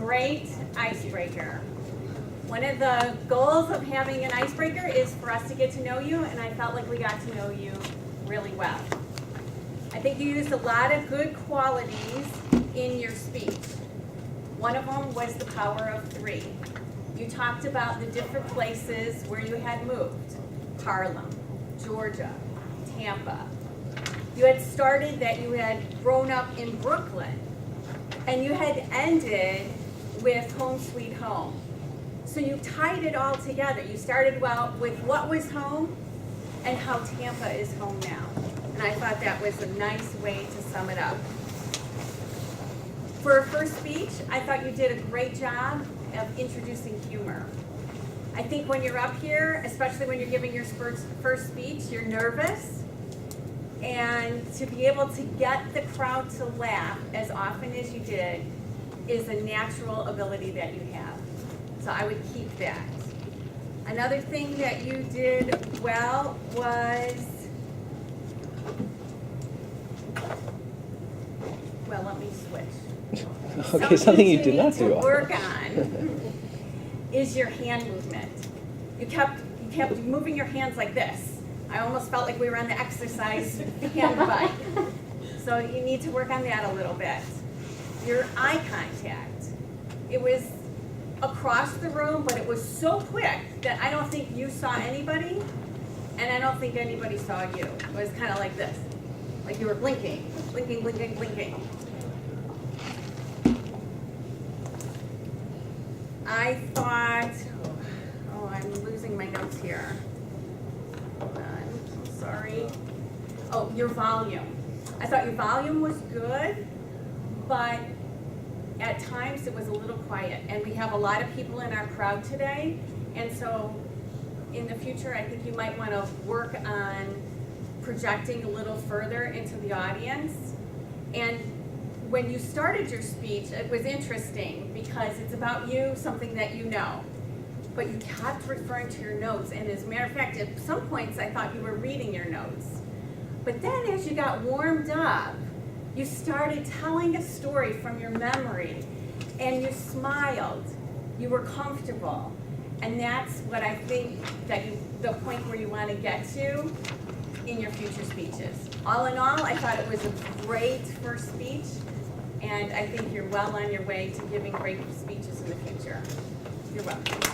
great icebreaker. One of the goals of having an icebreaker is for us to get to know you, and I felt like we got to know you really well. I think you used a lot of good qualities in your speech. One of them was the power of three. You talked about the different places where you had moved. Harlem, Georgia, Tampa. You had started that you had grown up in Brooklyn, and you had ended with Home Sweet Home. So you tied it all together. You started well with what was home and how Tampa is home now. And I thought that was a nice way to sum it up. For a first speech, I thought you did a great job of introducing humor. I think when you're up here, especially when you're giving your first speech, you're nervous. And to be able to get the crowd to laugh as often as you did is a natural ability that you have. So I would keep that. Another thing that you did well was, well, let me switch. Okay, something you did not do. To work on is your hand movement. You kept moving your hands like this. I almost felt like we were on the exercise hand bike. So you need to work on that a little bit. Your eye contact. It was across the room, but it was so quick that I don't think you saw anybody, and I don't think anybody saw you. It was kind of like this, like you were blinking, blinking, blinking, blinking. I thought, oh, I'm losing my notes here. Hold on, I'm sorry. Oh, your volume. I thought your volume was good, but at times it was a little quiet. And we have a lot of people in our crowd today, and so in the future I think you might want to work on projecting a little further into the audience. And when you started your speech, it was interesting because it's about you, something that you know. But you kept referring to your notes, and as a matter of fact, at some points I thought you were reading your notes. But then as you got warmed up, you started telling a story from your memory, and you smiled. You were comfortable. And that's what I think that the point where you want to get to in your future speeches. All in all, I thought it was a great first speech, and I think you're well on your way to giving great speeches in the future. You're welcome.